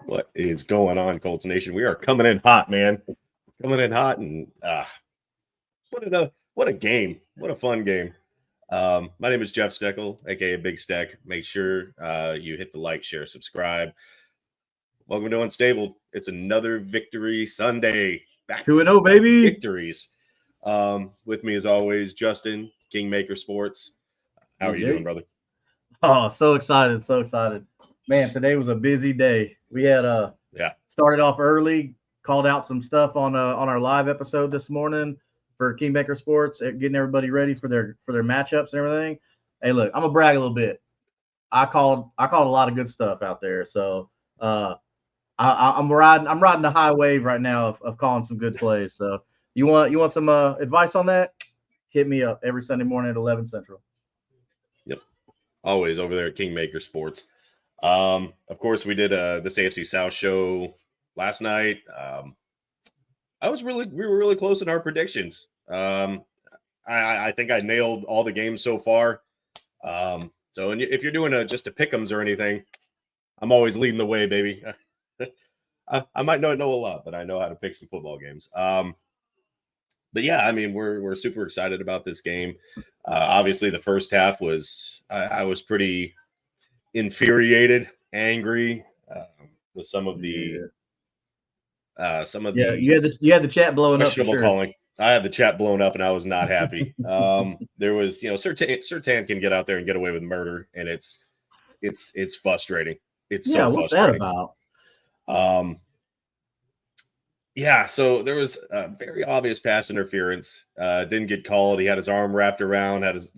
What is going on, Colts Nation? We are coming in hot, man. Coming in hot, and what a game. What a fun game. My name is Jeff Steckel, aka Big Steck. Make sure you hit the like, share, subscribe. Welcome to Unstable. It's another victory Sunday. Back 2-0, baby. Victories. With me as always, Justin, Kingmaker Sports. How are you doing, brother? Oh, so excited, so excited. Man, today was a busy day. We had started off early, called out some stuff on our live episode this morning for Kingmaker Sports, getting everybody ready for their matchups and everything. Hey, look, I'm gonna brag a little bit. I called a lot of good stuff out there. So I'm riding the high wave right now of calling some good plays. So you want some advice on that? Hit me up every Sunday morning at 11 Central. Yep. Always over there at Kingmaker Sports. Of course, we did this AFC South show last night. We were really close in our predictions. I think I nailed all the games so far. So if you're doing just a pick'ems or anything, I'm always leading the way, baby. I might not know a lot, but I know how to pick some football games. But yeah, I mean, we're super excited about this game. Obviously, the first half was I was pretty infuriated, angry with some of the you had the chat blowing up. Questionable calling. I had the chat blown up, and I was not happy. There was, Sertan can get out there and get away with murder, and it's frustrating. It's so what's frustrating. That about? So there was a very obvious pass interference. Didn't get called. He had his arm wrapped around. Had his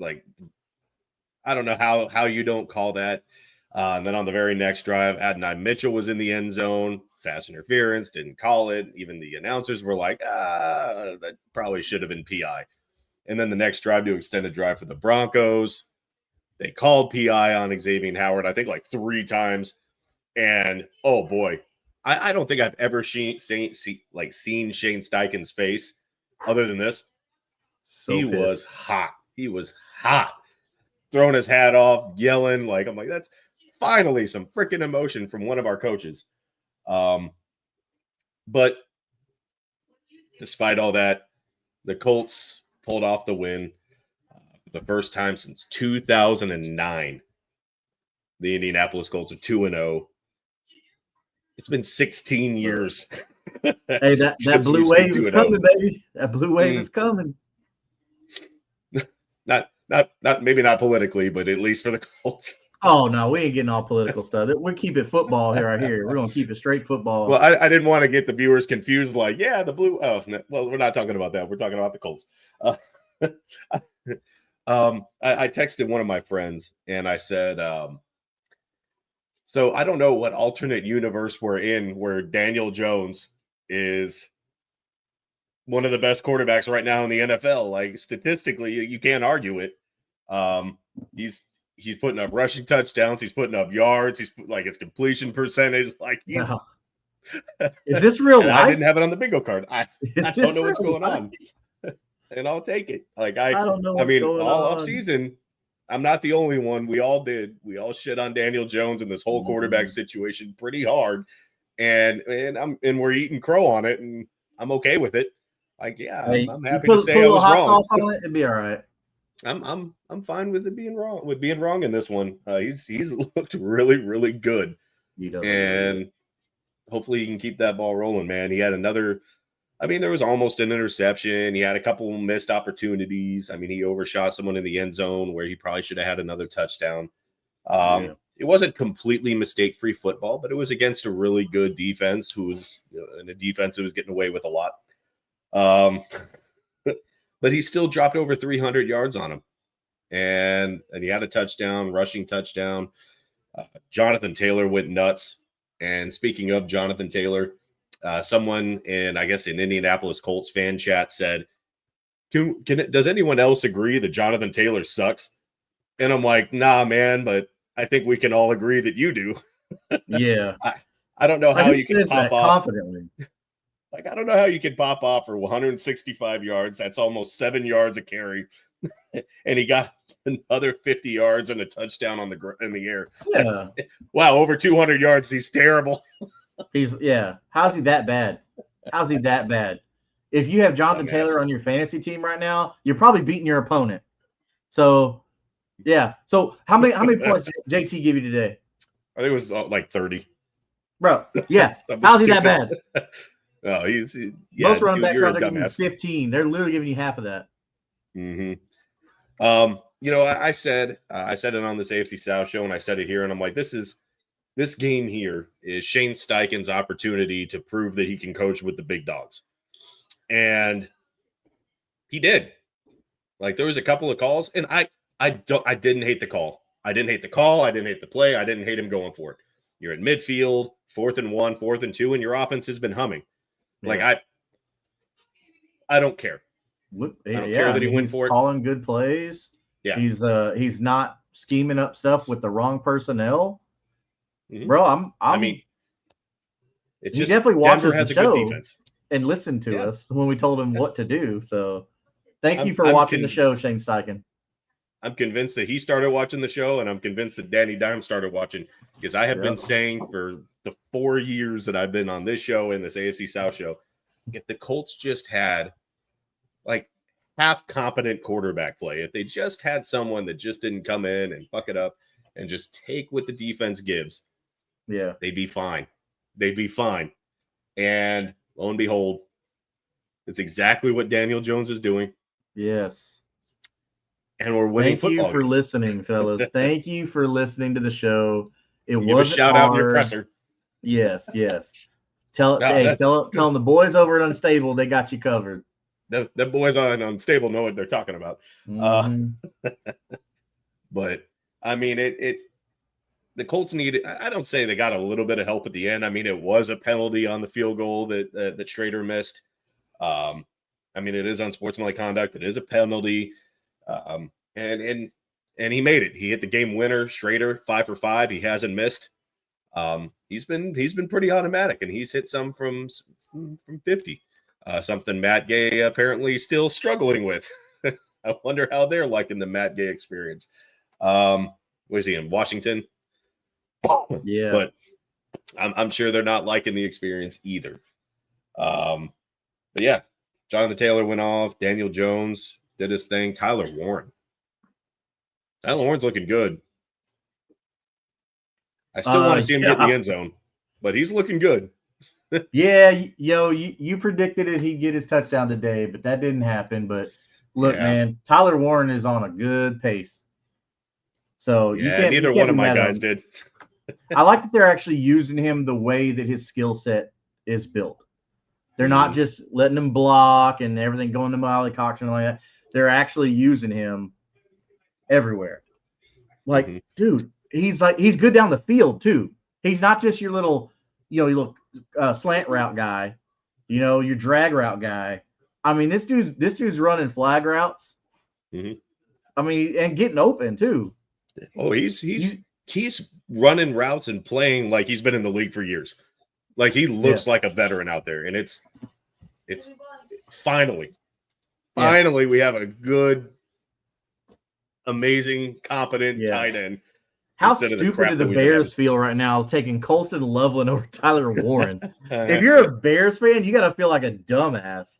I don't know how you don't call that. And then on the very next drive, Adonai Mitchell was in the end zone. Pass interference, didn't call it. Even the announcers were like, that probably should have been PI. And then the next drive to extended drive for the Broncos, they called PI on Xavier Howard, I think 3 times. And oh boy, I don't think I've ever seen Shane Steichen's face other than this. He was hot. He was hot. Throwing his hat off, yelling. I'm like, that's finally some freaking emotion from one of our coaches. But despite all that, the Colts pulled off the win for the first time since 2009. The Indianapolis Colts are 2-0. It's been 16 years. Hey, that blue wave is coming, baby. That blue wave is coming. Maybe not politically, but at least for the Colts. Oh, no, we ain't getting all political stuff. We keep it football here. We're going to keep it straight fobball. Well, I didn't want to get the viewers confused. The blue. Oh, no, well, we're not talking about that. We're talking about the Colts. I texted one of my friends and I said, so I don't know what alternate universe we're in where Daniel Jones is one of the best quarterbacks right now in the NFL. Statistically, you can't argue it. He's putting up rushing touchdowns. He's putting up yards. He's his completion percentage. Wow. Is this real life? I didn't have it on the bingo card. I don't know what's going on, and I'll take it. I don't know. All off season, I'm not the only one. We all did. We all shit on Daniel Jones and this whole quarterback situation pretty hard, and we're eating crow on it, and I'm okay with it. I'm happy to say I was wrong. Sauce on it, it'd be all right. I'm fine with it being wrong. With being wrong in this one, he's looked really, really good, and hopefully he can keep that ball rolling. Man, he had another. There was almost an interception. He had a couple missed opportunities. He overshot someone in the end zone where he probably should have had another touchdown. It wasn't completely mistake-free football, but it was against a really good defense who was in a defense that was getting away with a lot. But he still dropped over 300 yards on him. And he had a touchdown, rushing touchdown. Jonathan Taylor went nuts. And speaking of Jonathan Taylor, someone in Indianapolis Colts fan chat said, does anyone else agree that Jonathan Taylor sucks? And I'm like, nah, man, but I think we can all agree that you do. Yeah. I don't know how you can pop off confidently. I don't know how you can pop off for 165 yards. That's almost 7 yards a carry. And he got another 50 yards and a touchdown in the air. Yeah. Wow, over 200 yards. He's terrible. How's he that bad? How's he that bad? If you have Jonathan Dumbass. Taylor on your fantasy team right now, you're probably beating your opponent. So, yeah. So how many points did JT give you today? I think it was like 30. Bro, yeah. How's he that bad? Oh, Most running backs you're are a giving you dumbass. 15. They're literally giving you half of that. Mm-hmm. I said it on this AFC South show, and I said it here, and I'm like, this game here is Shane Steichen's opportunity to prove that he can coach with the big dogs. And he did. Like, there was a couple of calls, and I didn't hate the call. I didn't hate the call. I didn't hate the play. I didn't hate him going for it. You're in midfield, 4th and 1, 4th and 2, and your offense has been humming. Yeah. Like, I don't care. I don't care that he went for it. He's calling good plays. Yeah. He's not scheming up stuff with the wrong personnel. Mm-hmm. Bro, it's he just definitely Denver watches has the a show good defense and listened to us when we told him what to do. So thank you for watching the show, Shane Steichen. I'm convinced that he started watching the show, and I'm convinced that Danny Dime started watching, because I have been saying for the 4 years that I've been on this show and this AFC South show, if the Colts just had like half competent quarterback play, if they just had someone that just didn't come in and fuck it up and just take what the defense gives, they'd be fine. They'd be fine. And lo and behold, it's exactly what Daniel Jones is doing. Yes. And we're winning football games. Thank you for listening, fellas. Thank you for listening to the show. It wasn't hard. Shout out your presser. Yes. Tell them the boys over at Unstable, they got you covered. The boys on Unstable know what they're talking about. Mm-hmm. But I mean, the Colts needed. I don't say they got a little bit of help at the end. I mean, it was a penalty on the field goal that Schrader missed. I mean, it is unsportsmanlike conduct. It is a penalty. And he made it. He hit the game winner. Schrader 5 for 5. He hasn't missed. He's been pretty automatic, and he's hit some from 50. Something Matt Gay apparently still struggling with. I wonder how they're liking the Matt Gay experience. Where's he in Washington? Yeah, but I'm sure they're not liking the experience either. But yeah, Jonathan Taylor went off. Daniel Jones did his thing. Tyler Warren's looking good. I still want to see him get in the end zone, but he's looking good. Yeah, you predicted it. He'd get his touchdown today, but that didn't happen. But look, man, Tyler Warren is on a good pace. So neither one of my guys did. I like that they're actually using him the way that his skill set is built. They're not just letting him block and everything going to Miley Cox and all that. They're actually using him everywhere. Like, dude, he's good down the field too. He's not just your little, slant route guy, your drag route guy. I mean, this dude's running flag routes. Mm-hmm. I mean, and getting open too. Oh, he's running routes and playing like he's been in the league for years. Like, he looks like a veteran out there, and it's finally we have a good, amazing, competent tight end. How stupid do the Bears feel right now taking Colston Loveland over Tyler Warren? If you're a Bears fan, you got to feel like a dumbass.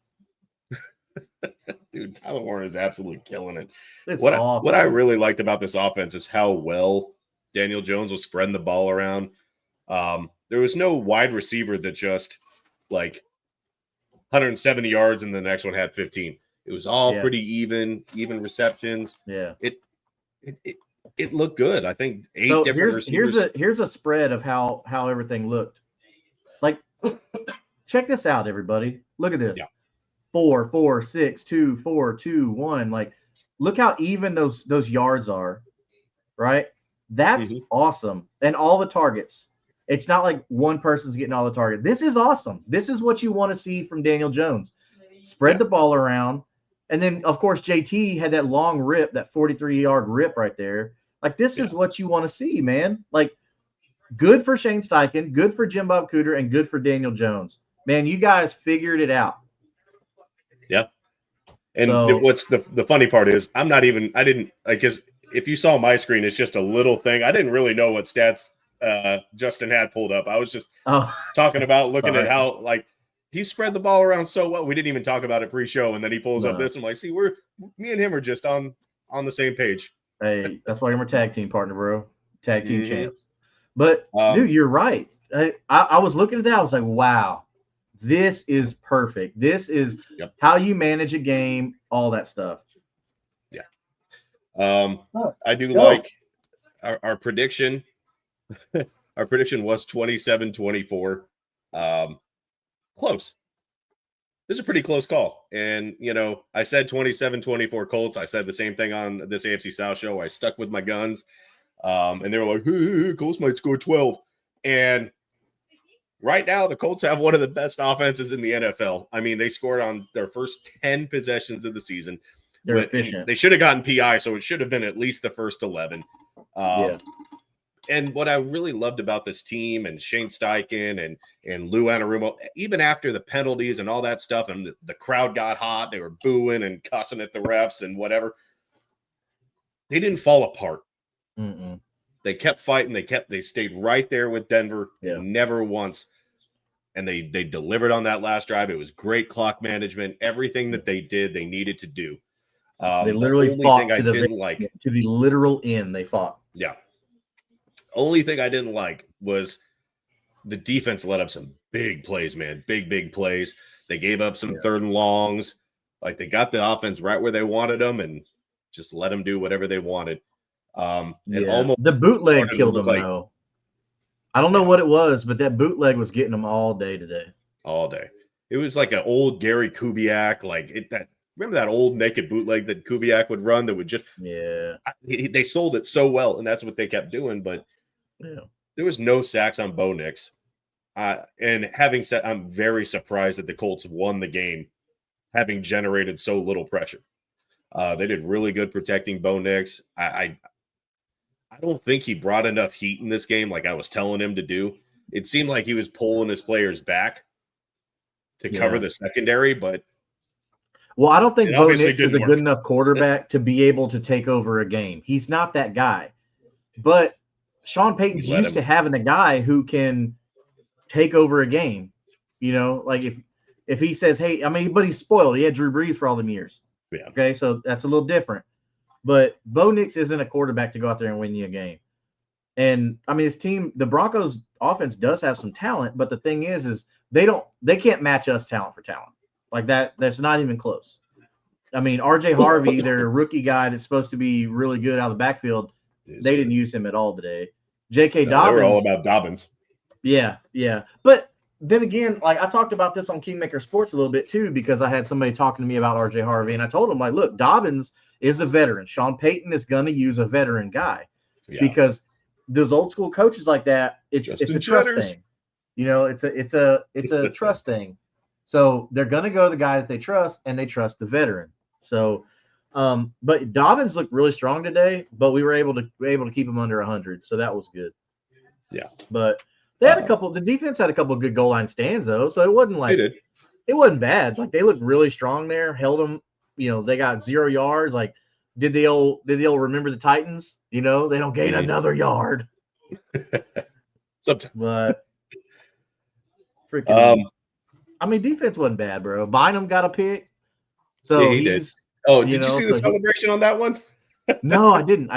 Dude, Tyler Warren is absolutely killing it. It's awesome. What I really liked about this offense is how well Daniel Jones was spreading the ball around. There was no wide receiver that just 170 yards and the next one had 15. It was all pretty even receptions. Yeah. It looked good. I think 8 different receivers. Here's a spread of how everything looked. Check this out, everybody. Look at this. Yeah. 4, 4, 6, 2, 4, 2, 1. Look how even those yards are, right? That's awesome. And all the targets. It's not like one person's getting all the targets. This is awesome. This is what you want to see from Daniel Jones. Spread the ball around. And then, of course, JT had that long rip, that 43-yard rip right there. This is what you want to see, man. Good for Shane Steichen, good for Jim Bob Cooter, and good for Daniel Jones. Man, you guys figured it out. Yeah. And what's the funny part is because if you saw my screen, it's just a little thing. I didn't really know what stats Justin had pulled up. I was just Oh, talking about looking sorry. at how like he spread the ball around so well. We didn't even talk about it pre-show, and then he pulls up this. I'm like, see, me and him are just on the same page. Hey, that's why you're my tag team partner, bro. Tag team champs. But dude, you're right. I was looking at that. I was like, wow, this is perfect. This is how you manage a game, all that stuff. Yeah. I do like our prediction. Our prediction was 27-24. Close. This is a pretty close call. And, I said 27-24 Colts. I said the same thing on this AFC South show. I stuck with my guns. And they were like, hey, Colts might score 12. And right now, the Colts have one of the best offenses in the NFL. I mean, they scored on their first 10 possessions of the season. They're efficient. They should have gotten PI, so it should have been at least the first 11. And what I really loved about this team and Shane Steichen and Lou Anarumo, even after the penalties and all that stuff, and the crowd got hot, they were booing and cussing at the refs and whatever. They didn't fall apart. Mm-mm. They kept fighting. They stayed right there with Denver. Never once. And they delivered on that last drive. It was great clock management. Everything that they did, they needed to do. They literally fought to the literal end. They fought. Yeah. Only thing I didn't like was the defense let up some big plays, man. Big plays. They gave up some third and longs. Like they got the offense right where they wanted them and just let them do whatever they wanted. And almost the bootleg killed them, though. I don't know what it was, but that bootleg was getting them all day today. All day. It was like an old Gary Kubiak, remember that old naked bootleg that Kubiak would run that would just they sold it so well, and that's what they kept doing. But there was no sacks on Bo Nix. And having said, I'm very surprised that the Colts won the game, having generated so little pressure. They did really good protecting Bo Nix. I don't think he brought enough heat in this game, like I was telling him to do. It seemed like he was pulling his players back to cover the secondary, but. Well, I don't think Bo Nix is a good enough quarterback to be able to take over a game. He's not that guy. But Sean Payton's used to having a guy who can take over a game. Like if he says, hey, but he's spoiled. He had Drew Brees for all them years. Yeah. Okay, so that's a little different. But Bo Nix isn't a quarterback to go out there and win you a game. And his team, the Broncos offense does have some talent, but the thing is they can't match us talent for talent. Like that's not even close. RJ Harvey, their rookie guy that's supposed to be really good out of the backfield, they didn't use him at all today. J.K. Dobbins. They were all about Dobbins. Yeah. But then again, like I talked about this on Kingmaker Sports a little bit too, because I had somebody talking to me about RJ Harvey, and I told him, like, look, Dobbins is a veteran. Sean Payton is going to use a veteran guy because those old school coaches like that, it's a trust thing. It's a trust thing. So they're going to go to the guy that they trust, and they trust the veteran. So, but Dobbins looked really strong today, but we were able to keep him under 100, so that was good. Yeah, but they had the defense had a couple of good goal line stands though, so it wasn't like it wasn't bad. Like they looked really strong there, held them. They got 0 yards. Like did the old remember the Titans? They don't gain another yard. Sometimes, but freaking. Defense wasn't bad, bro. Bynum got a pick. So he did. Oh, did you see the celebration on that one? No, I didn't.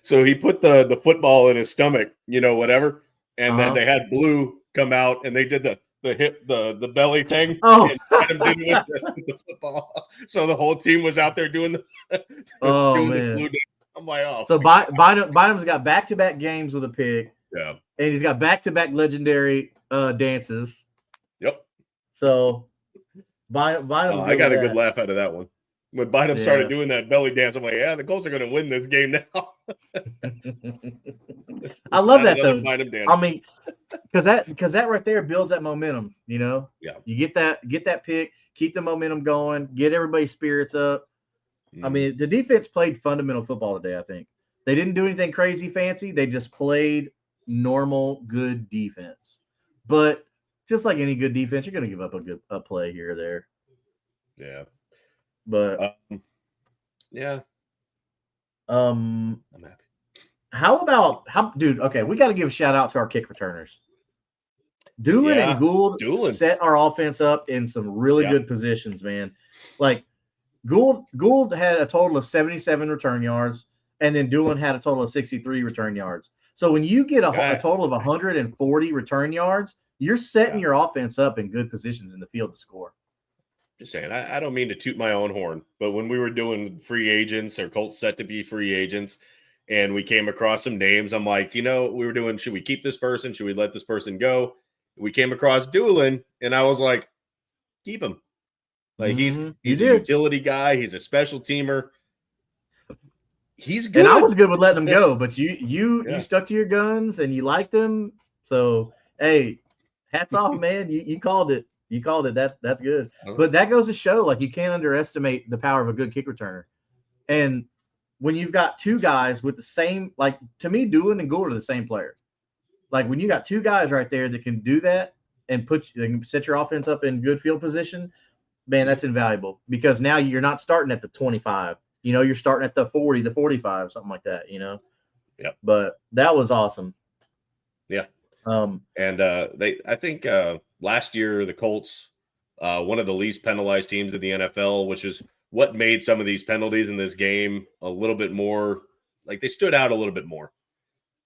So he put the football in his stomach, whatever. And then they had Blue come out and they did the belly thing. Oh, and did with the football. So the whole team was out there doing the man. The Blue. I'm like, oh. So Bynum's got back-to-back games with a pick. Yeah. And he's got back-to-back legendary dances. Yep. So Bynum. I got a good laugh out of that one. When Bynum started doing that belly dance, I'm like, the Colts are going to win this game now. I love that though. Bynum dance. Because that right there builds that momentum. Yeah. You get that pick, keep the momentum going, get everybody's spirits up. The defense played fundamental football today. I think they didn't do anything crazy fancy. They just played normal good defense. But just like any good defense, you're going to give up a play here or there. Yeah. But yeah. I'm happy. dude? Okay, we got to give a shout out to our kick returners. Doolin and Yeah, Gould Doolin. set our offense up in some really good positions, man. Like Gould had a total of 77 return yards, and then Doolin had a total of 63 return yards. So when you get a total of 140 return yards, you're setting your offense up in good positions in the field to score. Just saying, I don't mean to toot my own horn, but when we were doing free agents or Colts set to be free agents, and we came across some names, I'm like, we were doing, should we keep this person? Should we let this person go? We came across Doolin, and I was like, keep him. Like he's a utility guy. He's a special teamer. He's good. And I was good with letting him go, but you stuck to your guns and you liked him. So hey, hats off, man. You called it. You called it. That's good. But that goes to show, like, you can't underestimate the power of a good kick returner. And when you've got two guys with the same, like, to me, Doolin and Gould are the same player. Like, when you got two guys right there that can do that and set your offense up in good field position, man, that's invaluable, because now you're not starting at the 25. You're starting at the 40, the 45, something like that, Yeah. But that was awesome. Yeah. And I think last year the Colts, one of the least penalized teams in the NFL, which is what made some of these penalties in this game a little bit more, like, they stood out a little bit more.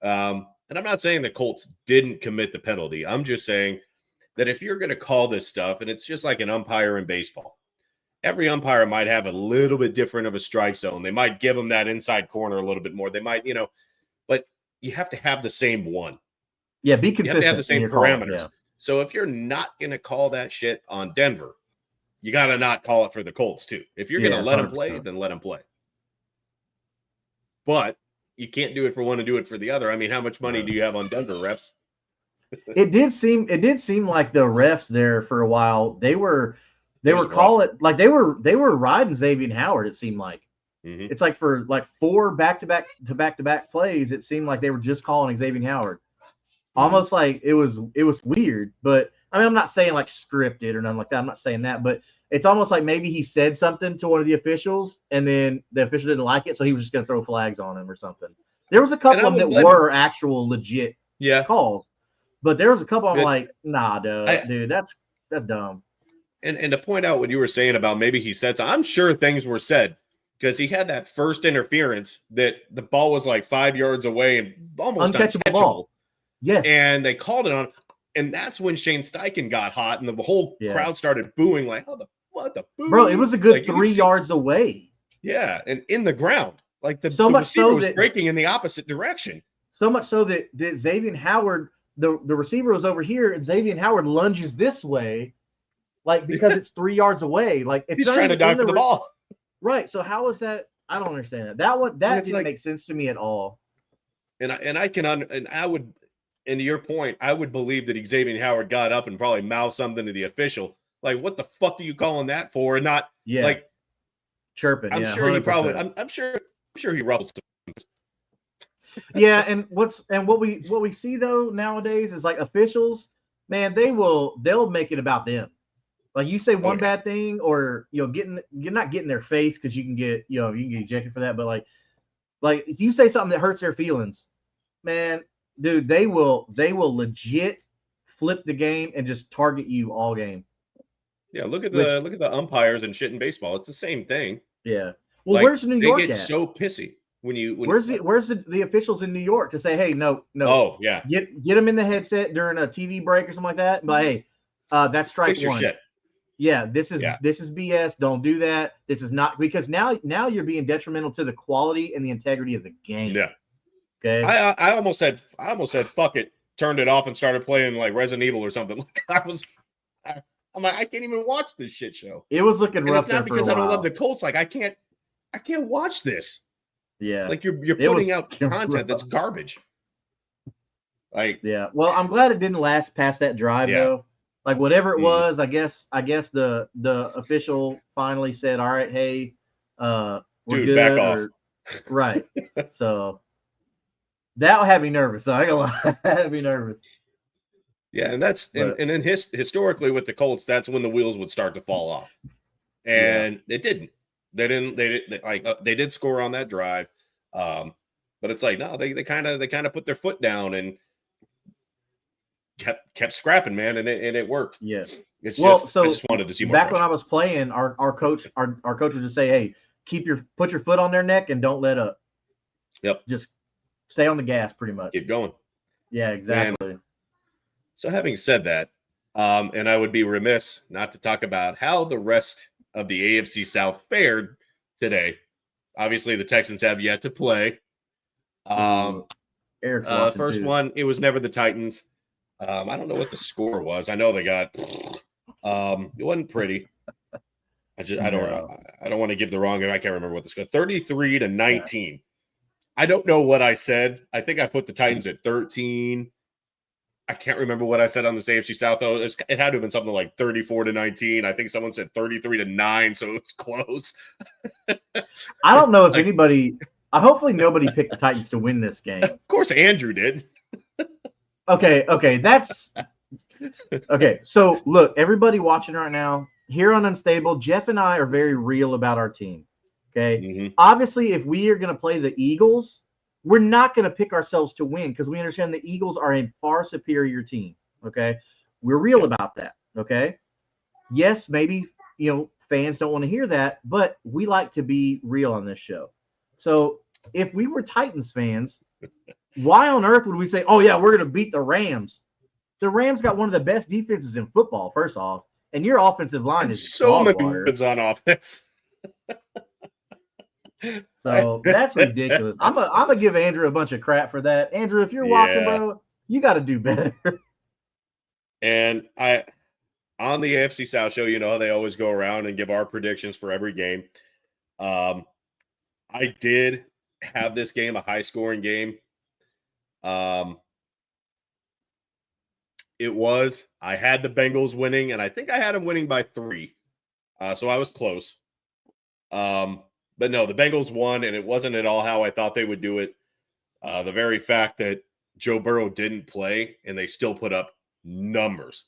And I'm not saying the Colts didn't commit the penalty. I'm just saying that if you're going to call this stuff, and it's just like an umpire in baseball, every umpire might have a little bit different of a strike zone. They might give them that inside corner a little bit more. They might, but you have to have the same one. Yeah, be consistent. You have to have the same parameters. Yeah. So if you're not going to call that shit on Denver, you got to not call it for the Colts too. If you're going to let them play, then let them play. But you can't do it for one and do it for the other. I mean, how much money do you have on Denver refs? It did seem like the refs there for a while, they were calling, like, they were riding Xavier Howard. It seemed like it's like for like 4 back-to-back plays, it seemed like they were just calling Xavier Howard. Almost like it was weird. But I mean, I'm not saying like scripted or nothing like that. I'm not saying that, but it's almost like maybe he said something to one of the officials and then the official didn't like it, so he was just going to throw flags on him or something. There was a couple of them that were actual legit calls, but there was a couple I'm like, nah, dude, that's dumb. And to point out what you were saying about maybe he said something, I'm sure things were said, because he had that first interference that the ball was like 5 yards away and almost uncatchable ball. Yes. And they called it on, and that's when Shane Steichen got hot, and the whole crowd started booing, like, what the boo? Bro, it was a good 3 yards away. Yeah, and in the ground. Like the receiver was breaking in the opposite direction. So much so that Xavier Howard, the receiver was over here, and Xavier Howard lunges this way, like, because it's 3 yards away. Like, it's he's trying to dive for the ball. Right. So how is that? I don't understand that. That didn't make sense to me at all. And I would, and to your point, I would believe that Xavier Howard got up and probably mouthed something to the official. Like, what the fuck are you calling that for? And not like chirping. I'm sure 100%. He probably, I'm sure he ruffled some. Yeah. And what we see though nowadays is, like, officials, man, they'll make it about them. Like, you say one bad thing, or you're not getting their face, because you can get ejected for that. But like if you say something that hurts their feelings, man, dude, they will legit flip the game and just target you all game. Yeah, look at the umpires and shit in baseball. It's the same thing. Yeah. Well, like, where's New York? They get so pissy when where's the officials in New York to say, hey, no. Oh yeah. Get them in the headset during a TV break or something like that. But hey, that's strike fix your one. Shit. Yeah, this is BS. Don't do that. This is not, because now you're being detrimental to the quality and the integrity of the game. Yeah. Okay. I almost said fuck it, turned it off and started playing like Resident Evil or something. I'm like, I can't even watch this shit show. It was looking rough. It's not because I don't love the Colts. Like, I can't watch this. Yeah. Like, you're putting out content that's garbage. Like, yeah. Well, I'm glad it didn't last past that drive though. Like, whatever it was, I guess the official finally said, all right, hey, we're dude, good. Back off. Right. So that had me nervous. I got to be nervous. Yeah, and and then historically with the Colts, that's when the wheels would start to fall off. And it didn't. They did score on that drive. But it's like, no, they kind of put their foot down and kept scrapping, man, and it worked. Yeah. It's well, just so I just wanted to see more back pressure. when I was playing, our coach would just say, "Hey, put your foot on their neck and don't let up. Yep. Just stay on the gas, pretty much. Keep going." Yeah, exactly. Man. So having said that, and I would be remiss not to talk about how the rest of the AFC South fared today. Obviously, the Texans have yet to play. Eric's watching First too. one, it was never the Titans. I don't know what the score was. I know they got. It wasn't pretty. I don't want to give the wrong. I can't remember what the score. 33-19. Yeah. I don't know what I said. I think I put the Titans at 13. I can't remember what I said on the AFC South, though. It had to have been something like 34-19. I think someone said 33-9, so it was close. I don't know if anybody. Hopefully, nobody picked the Titans to win this game. Of course, Andrew did. Okay, that's okay. So, look, everybody watching right now here on Unstable, Jeff and I are very real about our team. Okay, Obviously, if we are going to play the Eagles, we're not going to pick ourselves to win because we understand the Eagles are a far superior team. Okay, we're real about that. Okay, yes, maybe fans don't want to hear that, but we like to be real on this show. So if we were Titans fans, why on earth would we say, "Oh yeah, we're going to beat the Rams"? The Rams got one of the best defenses in football, first off, and your offensive line is so many water. weapons on offense. So that's ridiculous. I'm gonna give Andrew a bunch of crap for that. Andrew, if you're watching, bro, you got to do better. And on the AFC South show, you know how they always go around and give our predictions for every game. I did have this game a high scoring game. I had the Bengals winning, and I think I had them winning by 3. So I was close. But no, the Bengals won, and it wasn't at all how I thought they would do it. The very fact that Joe Burrow didn't play and they still put up numbers.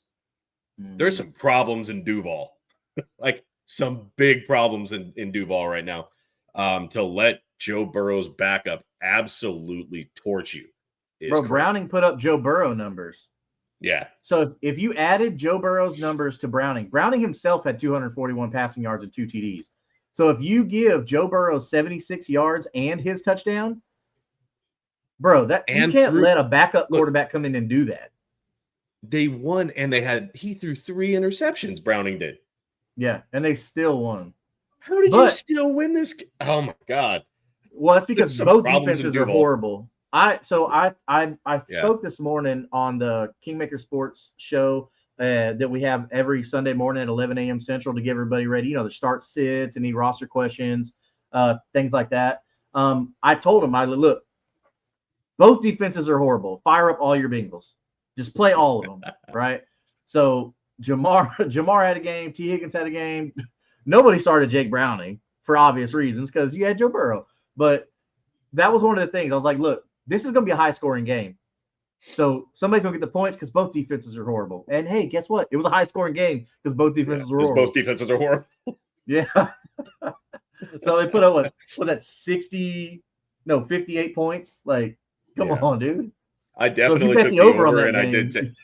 There's some problems in Duval, like some big problems in Duval right now. To let Joe Burrow's backup absolutely torch you. Bro, Browning put up Joe Burrow numbers. Yeah. So if you added Joe Burrow's numbers to Browning himself had 241 passing yards and 2 TDs. So if you give Joe Burrow 76 yards and his touchdown, bro, you can't let a backup quarterback come in and do that. They won, and he threw 3 interceptions. Browning did. Yeah, and they still won. How did you still win this? Oh my God! Well, that's because both defenses are horrible. I spoke this morning on the Kingmaker Sports show that we have every Sunday morning at 11 a.m. Central to get everybody ready. The start sits, any roster questions, things like that. I told him, look, both defenses are horrible. Fire up all your Bengals. Just play all of them, right? So Jamar had a game. T. Higgins had a game. Nobody started Jake Browning for obvious reasons because you had Joe Burrow. But that was one of the things. I was like, look, this is going to be a high-scoring game. So somebody's going to get the points because both defenses are horrible. And, hey, guess what? It was a high-scoring game because both defenses were horrible. Both defenses are horrible. Yeah. So they put up, what was that, 58 points? Like, come on, dude. I definitely took the over, and I did.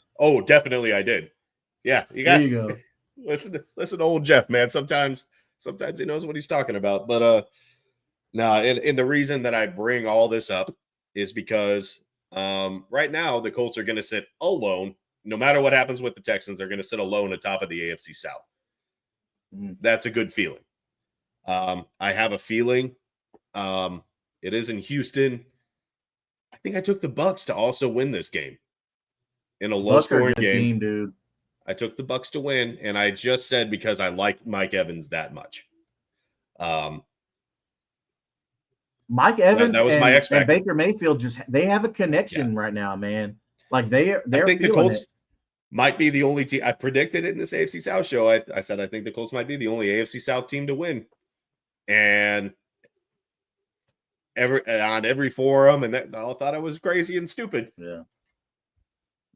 Definitely I did. Yeah, there you go. Listen to old Jeff, man. Sometimes he knows what he's talking about. But and the reason that I bring all this up is because right now the Colts are going to sit alone. No matter what happens with the Texans, they're going to sit alone atop of the AFC South. That's a good feeling. I have a feeling it is in Houston. I think I took the Bucs to also win this game in a low-scoring game. Team, dude. I took the Bucs to win, and I just said because I like Mike Evans that much. Mike Evans that was my X factor. And Baker Mayfield they have a connection right now, man. Like they're I think the Colts it. Might be the only team. I predicted it in this AFC South show. I said I think the Colts might be the only AFC South team to win, and on every forum, and I thought I was crazy and stupid. Yeah.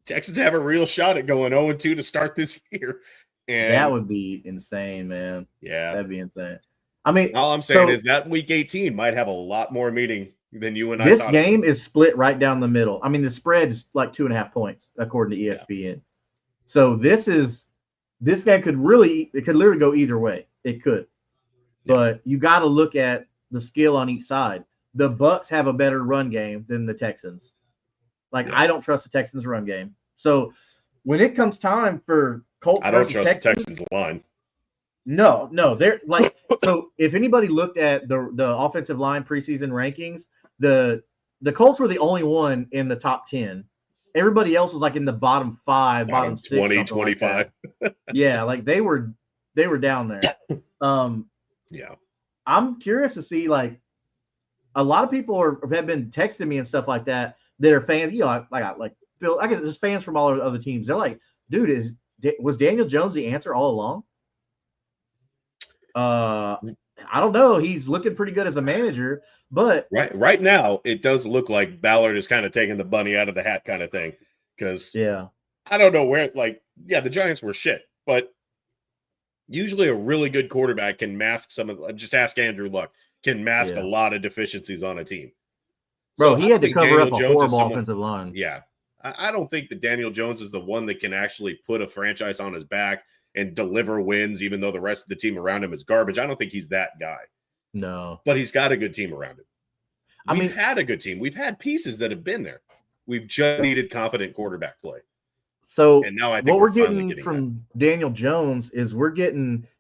Texans have a real shot at going 0-2 to start this year. And that would be insane, man. Yeah. That'd be insane. I mean, all I'm saying is that week 18 might have a lot more meaning than you and I This thought. game is split right down the middle. I mean, the spread's like 2.5 points according to ESPN. Yeah. So this game could literally go either way. It could, but you got to look at the skill on each side. The Bucks have a better run game than the Texans. I don't trust the Texans' run game. So when it comes time for Colts versus Texans, I don't trust the Texans line. No, they're like so. If anybody looked at the offensive line preseason rankings, the Colts were the only one in the top 10. Everybody else was like in the bottom 5, bottom 6, 20, 25. Like yeah, like they were down there. Yeah, I'm curious to see, like, a lot of people have been texting me and stuff like that are fans. You know, I guess there's fans from all other teams. They're like, dude, was Daniel Jones the answer all along? I don't know. He's looking pretty good as a manager, but right now it does look like Ballard is kind of taking the bunny out of the hat kind of thing. Because I don't know where, the Giants were shit, but usually a really good quarterback can mask some of. Just ask Andrew Luck. Can mask a lot of deficiencies on a team. Bro, he had to cover up a horrible offensive line. Yeah, I don't think that Daniel Jones is the one that can actually put a franchise on his back and deliver wins, even though the rest of the team around him is garbage. I don't think he's that guy. No. But he's got a good team around him. We've had a good team. We've had pieces that have been there. We've just needed competent quarterback play. So and now I think what we're getting from Daniel Jones is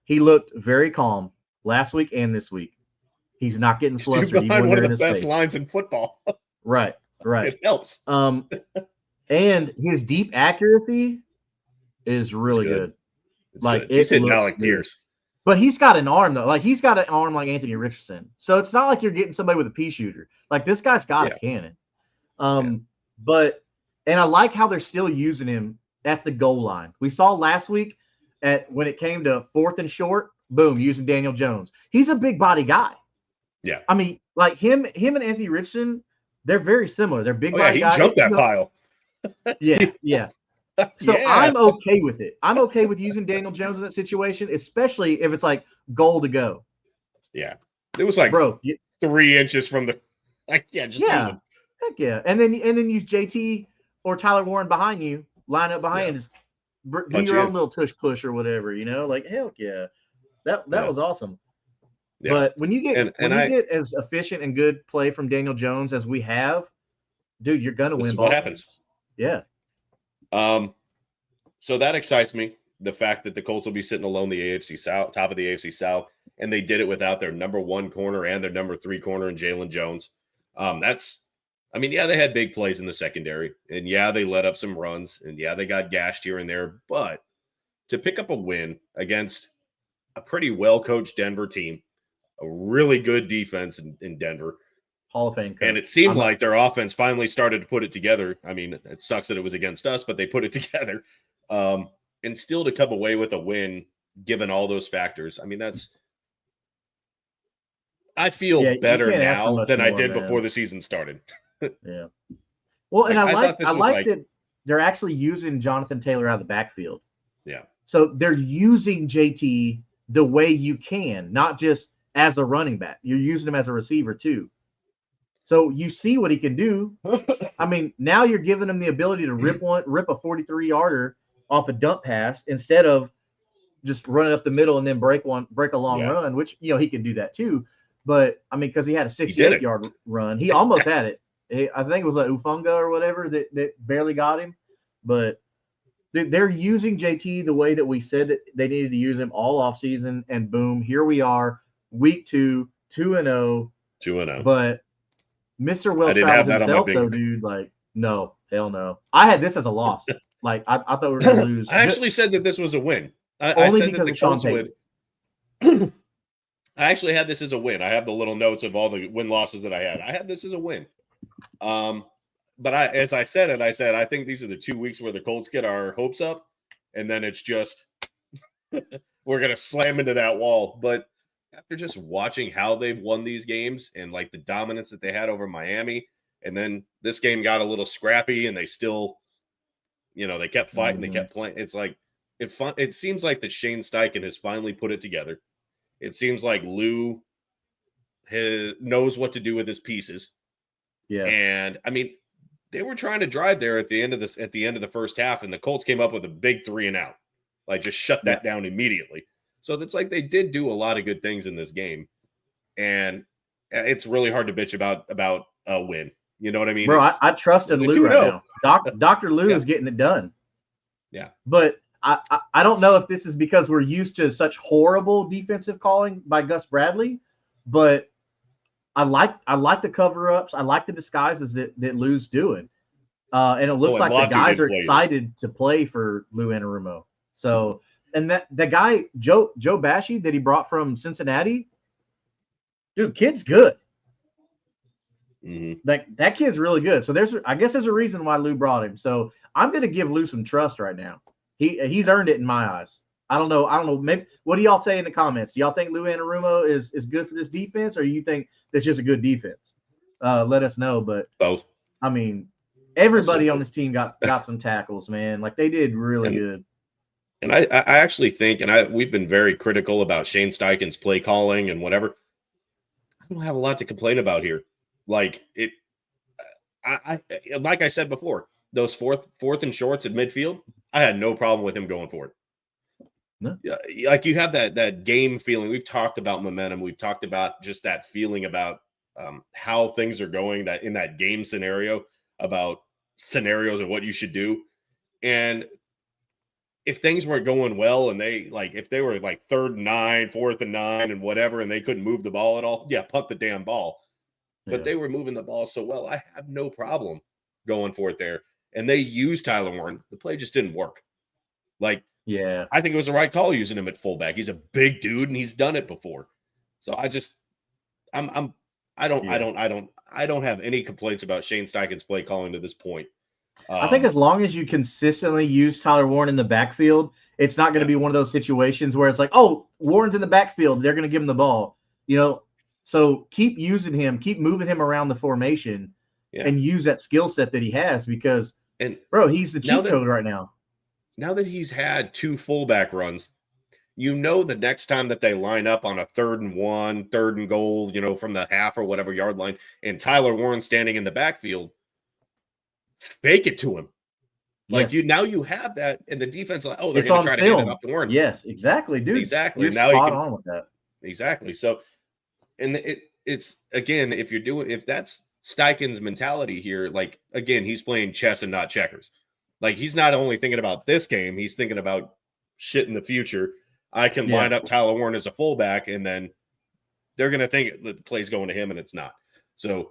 he looked very calm last week and this week. He's not getting flustered. Even one of the best lines in football. Right. It helps. And his deep accuracy is really good. He's hitting Alec Pierce. But he's got an arm, though. Like, he's got an arm like Anthony Richardson. So it's not like you're getting somebody with a pea shooter. Like, this guy's got a cannon. But I like how they're still using him at the goal line. We saw last week when it came to 4th and short, boom, using Daniel Jones. He's a big body guy. Yeah. I mean, like him and Anthony Richardson, they're very similar. They're big body guys. He jumped that pile. Yeah. So I'm okay with it. I'm okay with using Daniel Jones in that situation, especially if it's like goal to go. Yeah. It was like 3 inches from the use him. Heck yeah. And then use JT or Tyler Warren behind you, line up behind, just do your own little tush push or whatever, like heck yeah. That was awesome. Yeah. But when you get get as efficient and good play from Daniel Jones as we have, dude, you're gonna win. What happens? Yeah. So that excites me. The fact that the Colts will be sitting alone the AFC South, top of the AFC South, and they did it without their number 1 corner and their number 3 corner in Jalen Jones. They had big plays in the secondary, and they let up some runs, and they got gashed here and there. But to pick up a win against a pretty well-coached Denver team, a really good defense in Denver, Hall of Fame coach. And it seemed like their offense finally started to put it together. I mean, it sucks that it was against us, but they put it together. And still to come away with a win, given all those factors. I mean, I feel better now than I did before the season started. Yeah. Well, and I like that they're actually using Jonathan Taylor out of the backfield. Yeah. So they're using JT the way you can, not just as a running back. You're using him as a receiver too. So you see what he can do. I mean, now you're giving him the ability to rip a 43-yarder off a dump pass instead of just running up the middle and then break a long run, which, he can do that too. But I mean, because he had a 68-yard run, he almost had it. I think it was like Ufunga or whatever that barely got him. But they're using JT the way that we said that they needed to use him all offseason, and boom, here we are, week 2, 2-0. 2-0. But Mr. Well Traveled himself, though, dude, like, no, hell no. I had this as a loss. Like, I thought we were going to lose. I actually said that this was a win. Only because of Sean Payton. I actually had this as a win. I have the little notes of all the win-losses that I had. I had this as a win. But as I said, I think these are the 2 weeks where the Colts get our hopes up, and then it's just we're going to slam into that wall. But after just watching how they've won these games and like the dominance that they had over Miami, and then this game got a little scrappy and they still, they kept fighting, they kept playing. It's like it seems like that Shane Steichen has finally put it together. It seems like Lou knows what to do with his pieces. Yeah. And I mean, they were trying to drive there at the end of the first half, and the Colts came up with a big 3-and-out. Like, just shut that down immediately. So it's like they did do a lot of good things in this game. And it's really hard to bitch about a win. You know what I mean? Bro, I trust in Lou right now. Dr. Lou is getting it done. Yeah. But I don't know if this is because we're used to such horrible defensive calling by Gus Bradley, but I like the cover-ups. I like the disguises that Lou's doing. And it looks like the guys are excited to play for Lou Anarumo. So, and that guy, Joe Bashie, that he brought from Cincinnati, dude, kid's good. Mm-hmm. That kid's really good. So I guess there's a reason why Lou brought him. So I'm going to give Lou some trust right now. He's earned it in my eyes. I don't know. Maybe, what do y'all say in the comments? Do y'all think Lou Anarumo is good for this defense, or do you think it's just a good defense? Let us know. But both. I mean, everybody on this team got some tackles, man. Like, they did really good. And I actually think, and we've been very critical about Shane Steichen's play calling and whatever. I don't have a lot to complain about here. Like, like I said before, those fourth and shorts at midfield, I had no problem with him going forward. No. Like, you have that game feeling. We've talked about momentum. We've talked about just that feeling about how things are going, that in that game scenario, about scenarios of what you should do. And if things weren't going well, and if they were like 3rd and 9, 4th and 9 and whatever, and they couldn't move the ball at all, punt the damn ball. But they were moving the ball so well, I have no problem going for it there. And they used Tyler Warren. The play just didn't work. Like, I think it was the right call using him at fullback. He's a big dude and he's done it before. So I don't have any complaints about Shane Steichen's play calling to this point. I think as long as you consistently use Tyler Warren in the backfield, it's not going to be one of those situations where it's like, oh, Warren's in the backfield, they're going to give him the ball. So keep using him, keep moving him around the formation, and use that skill set that he has, because, bro, he's the cheat code right now. Now that he's had 2 fullback runs, the next time that they line up on a 3rd and 1, 3rd and goal, from the half or whatever yard line, and Tyler Warren standing in the backfield, fake it to him. Like, now you have that, and the defense, like, oh, they're going to try to hand it off to Warren. Yes, exactly, dude. Exactly. You're now spot on with that. Exactly. So, and it's again, if that's Steichen's mentality here, like, again, he's playing chess and not checkers. Like, he's not only thinking about this game, he's thinking about shit in the future. I can line up Tyler Warren as a fullback, and then they're going to think that the play's going to him, and it's not. So,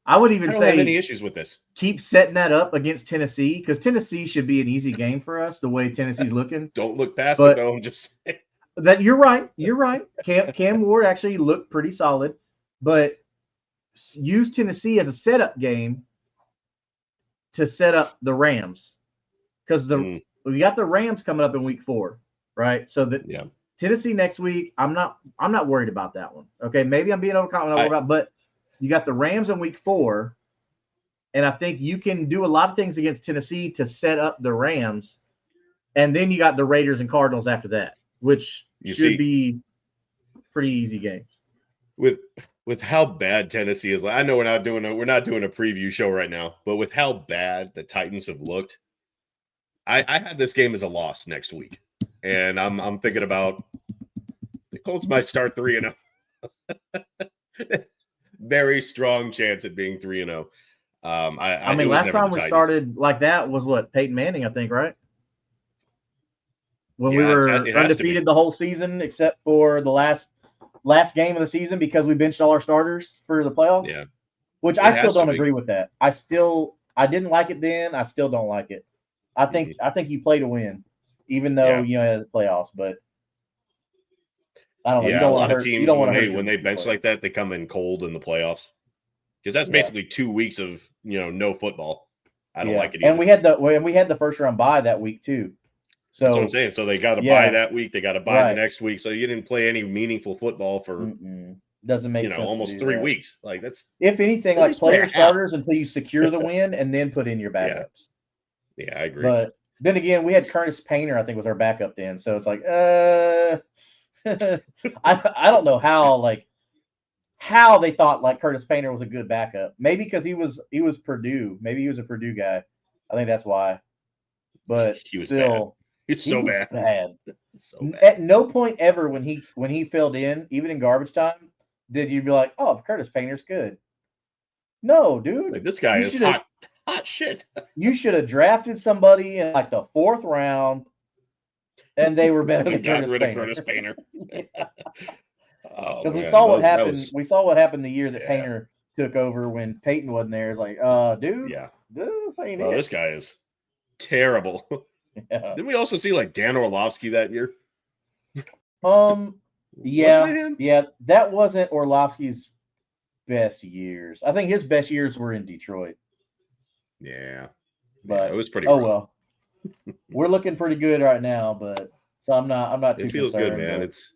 I would even say, have any issues with this. Keep setting that up against Tennessee, because Tennessee should be an easy game for us, the way Tennessee's looking. Don't look past it, though. I'm just saying. That you're right. You're right. Cam Ward actually looked pretty solid, but use Tennessee as a setup game to set up the Rams, because we got the Rams coming up in week 4, right? So that Tennessee next week, I'm not worried about that one. Okay, maybe I'm being overconfident, but you got the Rams in week 4, and I think you can do a lot of things against Tennessee to set up the Rams, and then you got the Raiders and Cardinals after that, which should be pretty easy games. With how bad Tennessee is, I know we're not doing a preview show right now, but with how bad the Titans have looked, I had this game as a loss next week, and I'm thinking about the Colts might start 3-0. Very strong chance at being 3-0. I mean, last time we started like that was what, Peyton Manning, I think, right? When we were undefeated the whole season except for the last game of the season, because we benched all our starters for the playoffs. Yeah. Which I still don't agree with that. I didn't like it then. I still don't like it. I think you play to win, even though you had the playoffs. But I don't know. Yeah, a lot of teams when they bench like that, they come in cold in the playoffs, because that's basically 2 weeks of no football. I don't like it either. And we had the first round bye that week too. So that's what I'm saying. So they got to buy that week. They got to buy the next week. So you didn't play any meaningful football for doesn't make sense almost 3 weeks. Like, that's, if anything, like, play your starters until you secure the win, and then put in your backups. Yeah, I agree. But then again, we had Curtis Painter, I think, was our backup then. So it's like, I don't know how how they thought like Curtis Painter was a good backup. Maybe because he was Purdue. Maybe he was a Purdue guy. I think that's why. But he was still, bad. It's so bad. So bad. At no point ever when he filled in, even in garbage time, did you be like, "Oh, Curtis Painter's good"? No, dude. Like, this guy is hot shit. You should have drafted somebody in like the 4th round, and they were better than Curtis Painter. Because we saw what happened. We saw what happened the year that Painter took over when Peyton wasn't there. It's like, dude, this ain't it. This guy is terrible. Yeah. Didn't we also see like Dan Orlovsky that year? Yeah, that wasn't Orlovsky's best years. I think his best years were in Detroit. Yeah, but it was pretty. rough. Well, we're looking pretty good right now, but so I'm not too. It feels concerned, good, man. but... It's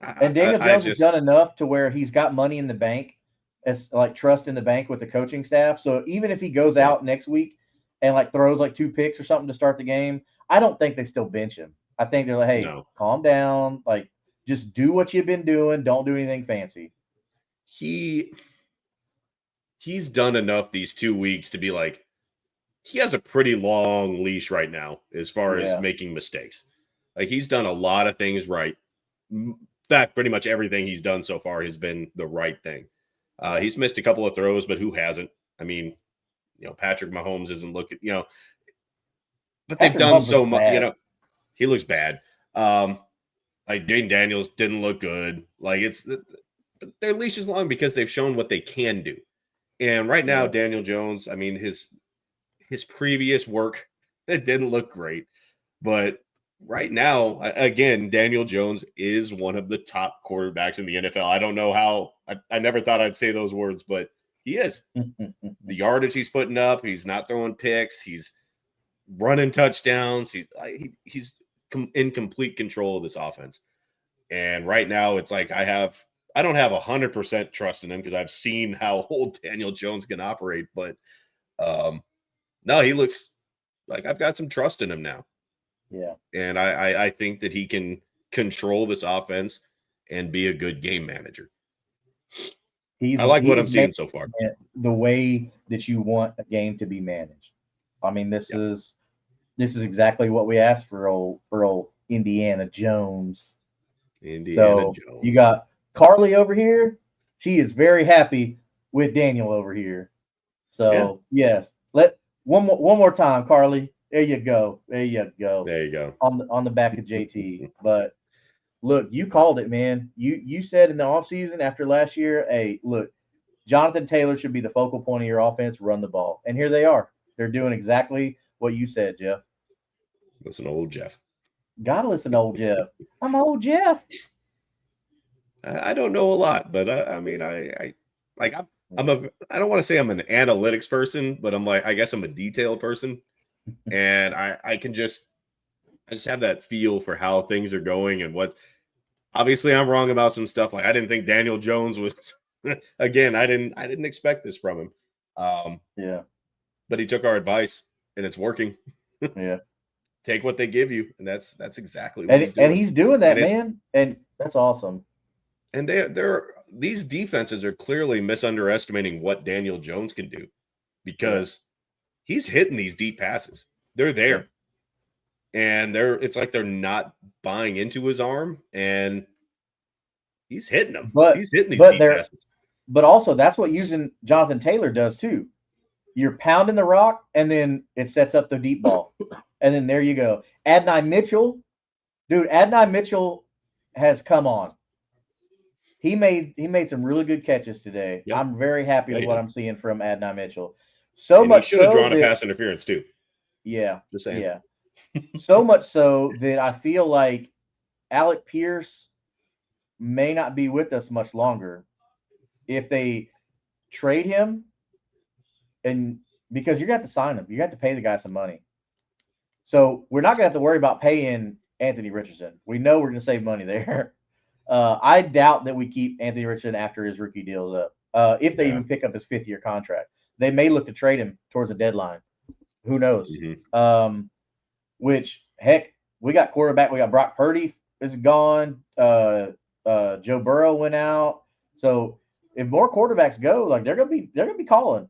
and Daniel Jones has done enough to where he's got money in the bank, as like trust in the bank with the coaching staff. So even if he goes out next week and like throws like 2 picks or something to start the game, I don't think they still bench him. I think they're like, hey, calm down, like just do what you've been doing. Don't do anything fancy. He's done enough these 2 weeks to be like, he has a pretty long leash right now as far as making mistakes. Like, he's done a lot of things right. In fact, pretty much everything he's done so far has been the right thing. He's missed a couple of throws, but who hasn't? I mean, Patrick Mahomes isn't looking, but they've done so much, he looks bad. Like Jaden Daniels didn't look good. Like, their leash is long because they've shown what they can do. And right now, Daniel Jones, I mean, his previous work, it didn't look great. But right now, again, Daniel Jones is one of the top quarterbacks in the NFL. I don't know how. I never thought I'd say those words, but he is. The yardage he's putting up, he's not throwing picks. He's running touchdowns. He's in complete control of this offense. And right now, it's like I don't have 100% trust in him because I've seen how old Daniel Jones can operate. But no, he looks like I've got some trust in him now. Yeah. And I think that he can control this offense and be a good game manager. I like what I'm seeing so far. The way that you want a game to be managed. I mean, this is exactly what we asked for old Indiana Jones. Jones. You got Carly over here. She is very happy with Daniel over here. So yes, let one more time, Carly. There you go. There you go. On the back of JT. But look, you called it, man. You said in the offseason after last year, hey, look, Jonathan Taylor should be the focal point of your offense, run the ball. And here they are. They're doing exactly what you said, Jeff. Listen to old Jeff. Gotta listen to old Jeff. I'm old Jeff. I don't know a lot, but I mean, I don't want to say I'm an analytics person, but I'm like, I guess I'm a detailed person. And I just have that feel for how things are going and what. Obviously, I'm wrong about some stuff. Like, I didn't think Daniel Jones was. Again, I didn't expect this from him. But he took our advice, and it's working. Yeah. Take what they give you, and that's exactly what he's doing. And he's doing that, man. And that's awesome. And these defenses are clearly misunderestimating what Daniel Jones can do, because he's hitting these deep passes. They're there. And it's like they're not buying into his arm, and he's hitting them. He's hitting these deep passes. But also, that's what using Jonathan Taylor does too. You're pounding the rock, and then it sets up the deep ball. And then there you go. Adonai Mitchell has come on. He made some really good catches today. Yep. I'm very happy with what I'm seeing from Adonai Mitchell. He should have drawn a pass interference too. Yeah. Just saying. Yeah. So much so that I feel like Alec Pierce may not be with us much longer if they trade him, and because you're going to have to sign him. You have to pay the guy some money. So we're not going to have to worry about paying Anthony Richardson. We know we're going to save money there. I doubt that we keep Anthony Richardson after his rookie deal's up. If they even pick up his 5th-year contract, they may look to trade him towards the deadline. Who knows? Mm-hmm. Which, heck, we got quarterback. We got Brock Purdy is gone. Joe Burrow went out. So if more quarterbacks go, like they're gonna be calling.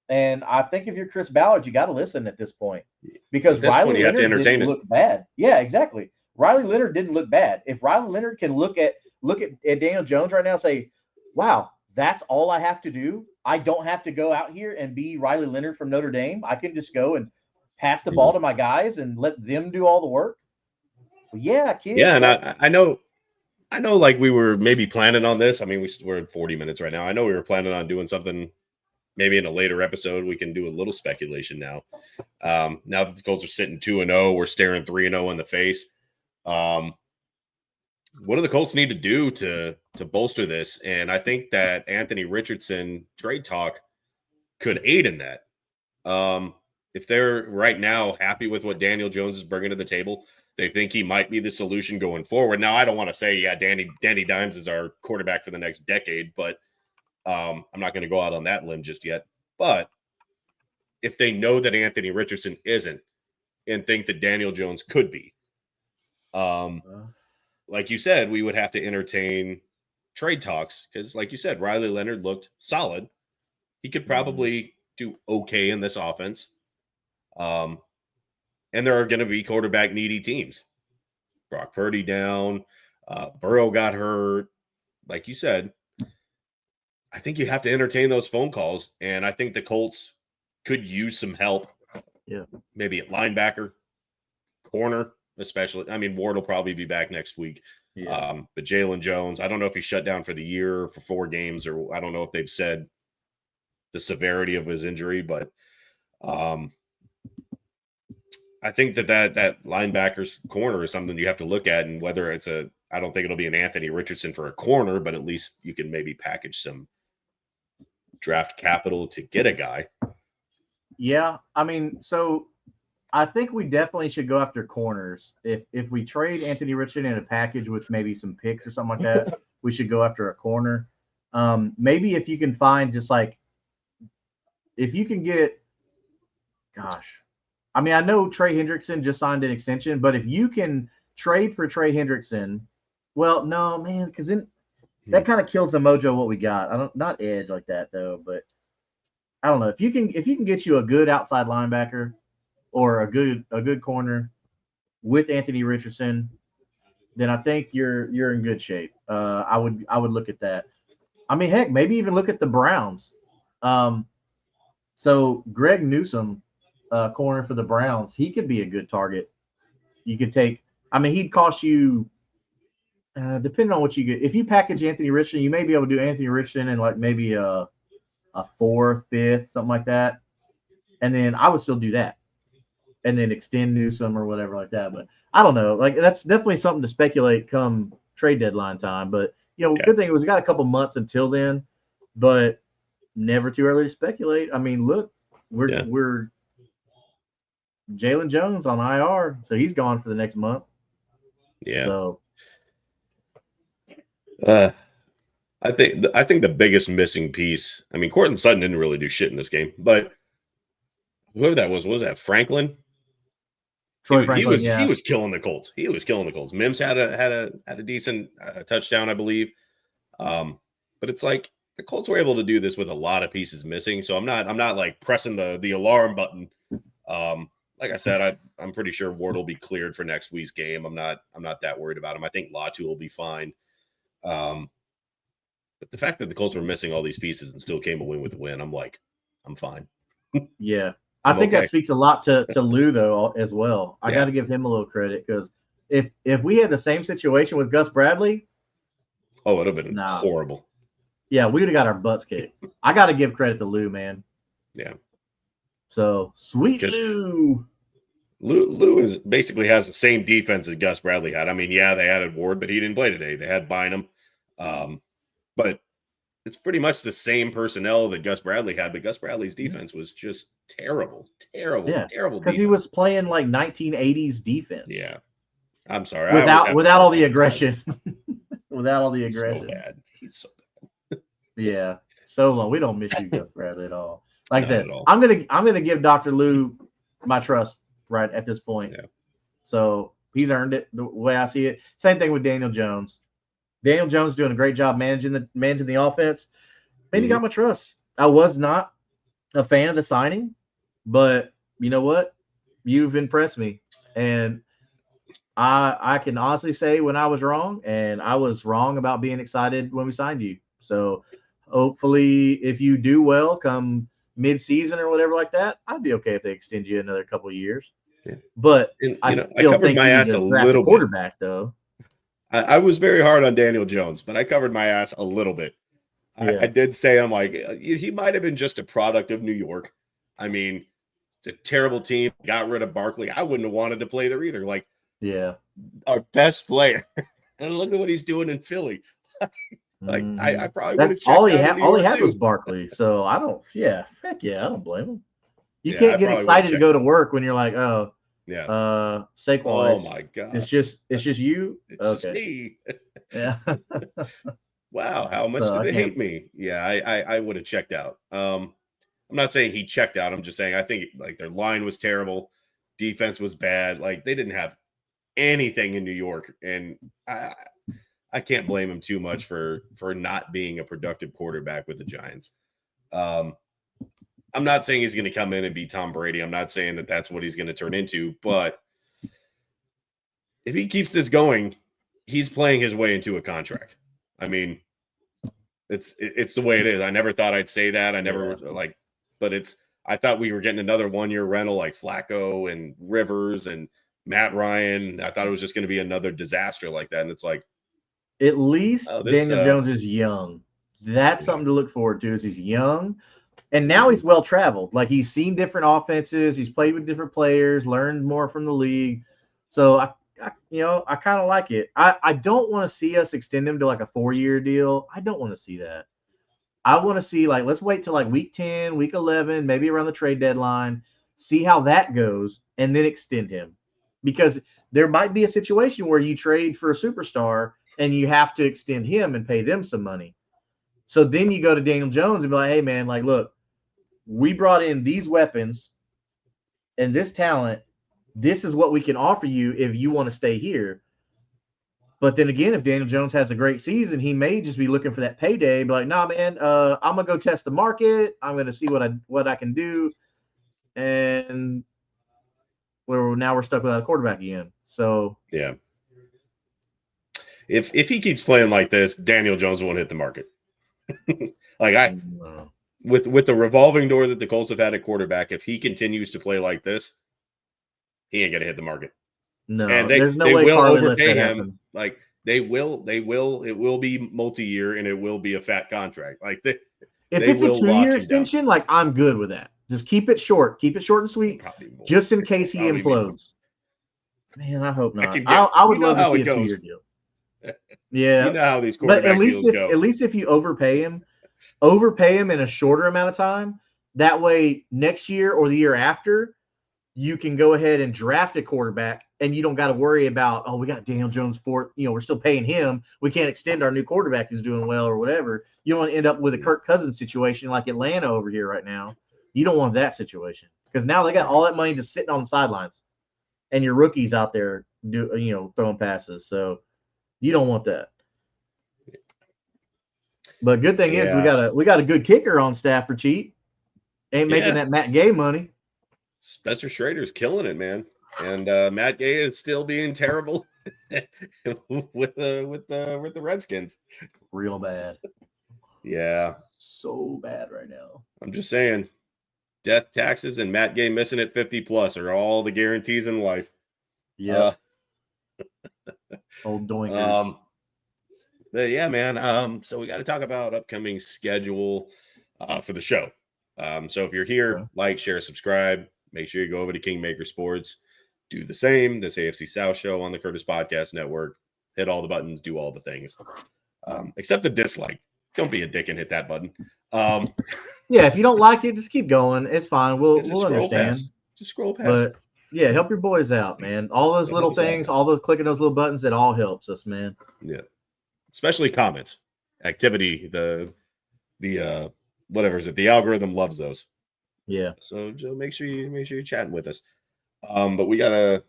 And I think if you're Chris Ballard, you got to listen at this point because At this Riley point, you have to Leonard didn't entertain it. look bad. Yeah, exactly. Riley Leonard didn't look bad. If Riley Leonard can look at Daniel Jones right now and say, "Wow, that's all I have to do. I don't have to go out here and be Riley Leonard from Notre Dame. I can just go and pass the ball to my guys and let them do all the work." Well, yeah, kid. Yeah, and I know, like we were maybe planning on this. I mean, we're at 40 minutes right now. I know we were planning on doing something maybe in a later episode. We can do a little speculation now. Now that the Colts are sitting 2-0, we're staring 3-0 in the face. What do the Colts need to do to bolster this? And I think that Anthony Richardson trade talk could aid in that. If they're right now happy with what Daniel Jones is bringing to the table, they think he might be the solution going forward. Now, I don't want to say, yeah, Danny Dimes is our quarterback for the next decade, but I'm not going to go out on that limb just yet. But if they know that Anthony Richardson isn't and think that Daniel Jones could be, like you said, we would have to entertain trade talks because, like you said, Riley Leonard looked solid. He could probably do okay in this offense. And there are going to be quarterback needy teams. Brock Purdy down. Burrow got hurt. Like you said, I think you have to entertain those phone calls. And I think the Colts could use some help. Yeah. Maybe at linebacker, corner, especially. I mean, Ward will probably be back next week. Yeah. But Jalen Jones, I don't know if he's shut down for the year for 4 games, or I don't know if they've said the severity of his injury, but I think that linebacker's corner is something you have to look at, and whether it's I don't think it'll be an Anthony Richardson for a corner, but at least you can maybe package some draft capital to get a guy. Yeah, I mean, so I think we definitely should go after corners. If we trade Anthony Richardson in a package with maybe some picks or something like that, we should go after a corner. Maybe if you can find just like, if you can get, gosh, I mean, I know Trey Hendrickson just signed an extension, but if you can trade for Trey Hendrickson, well, no, man, because then that kind of kills the mojo of what we got. Not edge like that though, but I don't know if you can get you a good outside linebacker or a good corner with Anthony Richardson, then I think you're in good shape. I would look at that. I mean, heck, maybe even look at the Browns. So Greg Newsome, corner for the Browns, he could be a good target. You could take. I mean, he'd cost you, depending on what you get. If you package Anthony Richardson, you may be able to do Anthony Richardson and like maybe a 4th, 5th, something like that. And then I would still do that. And then extend Newsome or whatever like that. But I don't know. Like that's definitely something to speculate come trade deadline time. But good thing was we got a couple months until then, but never too early to speculate. I mean, look, we're Jalen Jones on IR, so he's gone for the next month. Yeah. So I think the biggest missing piece. I mean, Courtland Sutton didn't really do shit in this game, but whoever that was that Franklin? Troy Franklin, he was killing the Colts. He was killing the Colts. Mims had a decent touchdown, I believe. But it's like the Colts were able to do this with a lot of pieces missing. So I'm not like pressing the alarm button. Like I said, I'm pretty sure Ward will be cleared for next week's game. I'm not that worried about him. I think Latu will be fine. But the fact that the Colts were missing all these pieces and still came away with a win, I'm like, I'm fine. Yeah. I think that speaks a lot to Lou though as well. I got to give him a little credit because if we had the same situation with Gus Bradley, it would have been horrible. Yeah, we would have got our butts kicked. I got to give credit to Lou, man. Yeah. So sweet Lou. Lou basically has the same defense as Gus Bradley had. I mean, yeah, they added Ward, but he didn't play today. They had Bynum, but it's pretty much the same personnel that Gus Bradley had. But Gus Bradley's defense was just terrible. Because he was playing like 1980s defense. Yeah, I'm sorry. Without all the aggression. Without all the aggression. So bad. He's so bad. Yeah, so long. We don't miss you, Gus Bradley, at all. Like I said, I'm gonna give Dr. Lou my trust right at this point. Yeah. So he's earned it the way I see it. Same thing with Daniel Jones. Daniel Jones doing a great job managing the offense. Man, you got my trust. I was not a fan of the signing, but you know what? You've impressed me, and I can honestly say when I was wrong, and I was wrong about being excited when we signed you. So hopefully, if you do well come mid-season or whatever like that, I'd be okay if they extend you another couple of years. Yeah. But And, I I still covered think my you need ass a to draft a little bit. quarterback, though. I was very hard on Daniel Jones, but I covered my ass a little bit. I did say, I'm like, he might have been just a product of New York. I mean, it's a terrible team. Got rid of Barkley. I wouldn't have wanted to play there either. Like, yeah, our best player. And look at what he's doing in Philly. Like, I probably would have checked all he out had. in New All he York had was too. Barkley. So I don't. Yeah, heck yeah, I don't blame him. You I can't get probably would have excited to checked go to out. work when you're like, oh, Yeah. Saquon. Oh my God. It's just you. It's just me. Yeah. Wow, how much do they hate me? Yeah, I would have checked out. I'm not saying he checked out. I'm just saying I think like their line was terrible, defense was bad. Like they didn't have anything in New York, and I can't blame him too much for not being a productive quarterback with the Giants. I'm not saying he's going to come in and be Tom Brady. I'm not saying that that's what he's going to turn into, but if he keeps this going, he's playing his way into a contract. I mean, it's the way it is. I never thought I'd say that. I never but I thought we were getting another 1-year rental like Flacco and Rivers and Matt Ryan. I thought it was just going to be another disaster like that. And it's like, at least Daniel Jones is young. That's something to look forward to. Is he's young, and now he's well traveled. Like he's seen different offenses. He's played with different players, learned more from the league. So I kind of like it. I don't want to see us extend him to like a 4-year deal. I don't want to see that. I want to see like let's wait till like week 10, week 11, maybe around the trade deadline, see how that goes, and then extend him. Because there might be a situation where you trade for a superstar and you have to extend him and pay them some money. So then you go to Daniel Jones and be like, hey man, like look, we brought in these weapons and this talent. This is what we can offer you if you want to stay here. But then again, if Daniel Jones has a great season, he may just be looking for that payday. Be like, nah, man, I'm gonna go test the market. I'm gonna see what I can do, and we're stuck without a quarterback again. So yeah, if he keeps playing like this, Daniel Jones won't hit the market. Like with the revolving door that the Colts have had at quarterback, if he continues to play like this, he ain't gonna hit the market. No, and there's no they way will Carly overpay him. Happen. Like they will. It will be multi-year, and it will be a fat contract. Like if it's a 2-year extension, like I'm good with that. Just keep it short and sweet, just in case he implodes. Man, I hope not. I would love to see a 2-year deal. Yeah, you know how these quarterback deals go. At least if you overpay him in a shorter amount of time. That way, next year or the year after, you can go ahead and draft a quarterback, and you don't got to worry about, we got Daniel Jones for, we're still paying him. We can't extend our new quarterback who's doing well or whatever. You don't want to end up with a Kirk Cousins situation like Atlanta over here right now. You don't want that situation because now they got all that money just sitting on the sidelines, and your rookies out there throwing passes. So you don't want that. But good thing is we got a good kicker on staff for cheap. Ain't making that Matt Gay money. Spencer Schrader's killing it, man, and Matt Gay is still being terrible with the Redskins. Real bad. Yeah, so bad right now. I'm just saying, death, taxes, and Matt Gay missing at 50+ are all the guarantees in life. Yeah. Old doinkers. But yeah, man. So we got to talk about upcoming schedule for the show. So if you're here, like, share, subscribe. Make sure you go over to Kingmaker Sports. Do the same. This AFC South show on the Curtis Podcast Network. Hit all the buttons. Do all the things. Except the dislike. Don't be a dick and hit that button. Yeah, if you don't like it, just keep going. It's fine. We'll understand. Just scroll past. But yeah, help your boys out, man. All those little things, all those clicking those little buttons, it all helps us, man. Yeah. Especially comments. Activity, the whatever is it? The algorithm loves those. Yeah. So make sure you're chatting with us. But we got a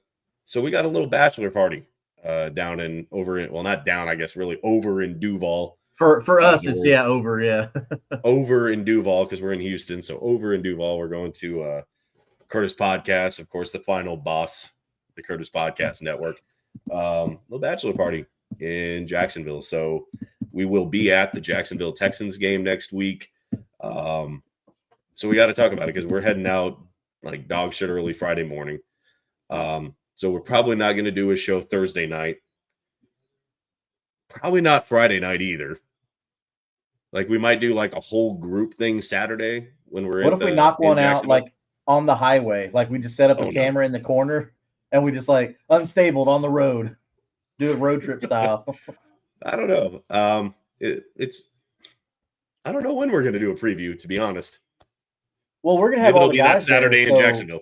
little bachelor party down in over in, well, not down, I guess, really over in Duval. For us, it's over over in Duval because we're in Houston. So over in Duval, we're going to Curtis Podcast, of course, the final boss, the Curtis Podcast Network, little bachelor party in Jacksonville. So we will be at the Jacksonville Texans game next week. So we got to talk about it because we're heading out like dog shit early Friday morning. So we're probably not going to do a show Thursday night. Probably not Friday night either. Like we might do like a whole group thing Saturday when we're. What if we knock one out like on the highway? Like we just set up a camera in the corner and we just like unstabled on the road, do it road trip style. I don't know. It's. I don't know when we're going to do a preview, to be honest. Well, we're gonna have all the guys that Saturday there, in Jacksonville.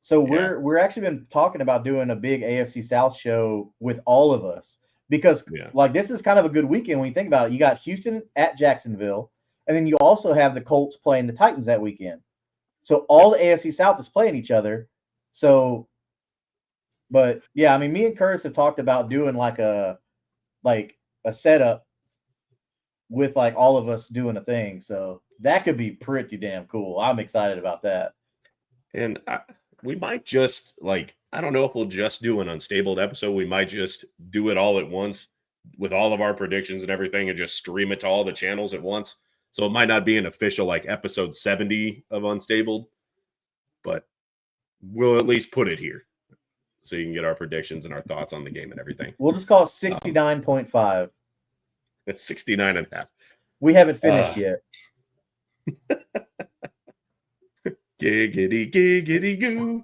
So we're actually been talking about doing a big AFC South show with all of us because like this is kind of a good weekend when you think about it. You got Houston at Jacksonville, and then you also have the Colts playing the Titans that weekend. So all the AFC South is playing each other. So, but yeah, I mean, me and Curtis have talked about doing like a setup with like all of us doing a thing. So that could be pretty damn cool. I'm excited about that. And we might just like, I don't know if we'll just do an unstabled episode. We might just do it all at once with all of our predictions and everything and just stream it to all the channels at once. So it might not be an official like episode 70 of Unstabled, but we'll at least put it here so you can get our predictions and our thoughts on the game and everything. We'll just call it 69.5. It's 69 and a half. We haven't finished yet. Giggity goo.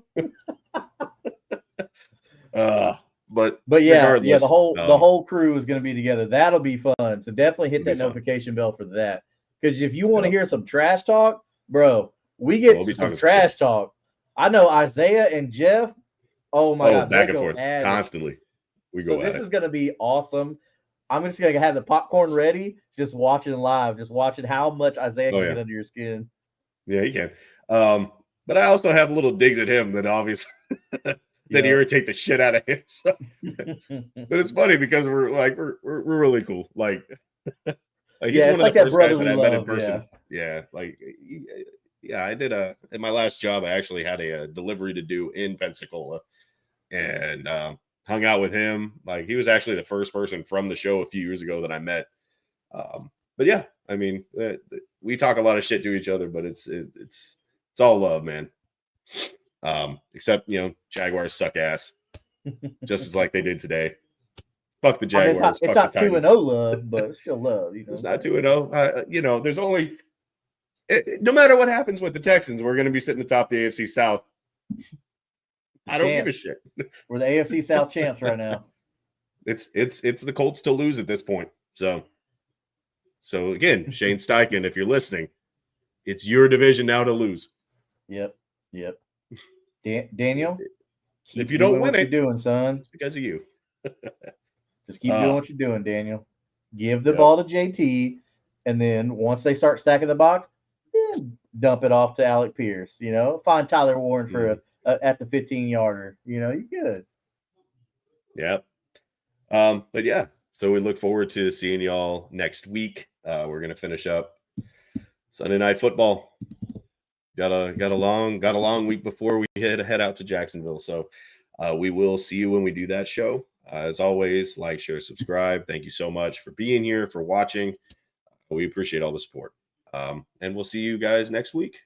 But yeah, the whole crew is going to be together. That'll be fun. So definitely hit that notification bell for that. Because if you want to hear some trash talk, bro, we get some trash talk. I know Isaiah and Jeff. Oh my God, back and forth constantly. We go. So this is going to be awesome. I'm just going to have the popcorn ready, just watching live, just watching how much Isaiah can get under your skin. Yeah, he can. But I also have little digs at him that obviously that irritate the shit out of him. So. But it's funny because we're really cool. Like he's one of the first guys that I met in person. Yeah, I did in my last job. I actually had a delivery to do in Pensacola, and hung out with him. Like he was actually the first person from the show a few years ago that I met. But yeah, I mean, we talk a lot of shit to each other, but it's all love, man. Except Jaguars suck ass, just as like they did today. Fuck the Jaguars. It's not 2-0 love, but it's still love. It's not 2-0. There's only no matter what happens with the Texans, we're going to be sitting atop the AFC South. I don't give a shit. We're the AFC South champs right now. It's the Colts to lose at this point. So again, Shane Steichen, if you're listening, it's your division now to lose. Yep. Daniel, if you don't win what you're doing, son, it's because of you. Just keep doing what you're doing, Daniel. Give the ball to JT, and then once they start stacking the box, then dump it off to Alec Pierce. Find Tyler Warren for at the 15-yarder. You're good. Yep. But yeah, so we look forward to seeing y'all next week. We're gonna finish up Sunday Night Football. Got a long week before we head out to Jacksonville. So we will see you when we do that show. As always, like, share, subscribe. Thank you so much for being here, for watching. We appreciate all the support. And we'll see you guys next week.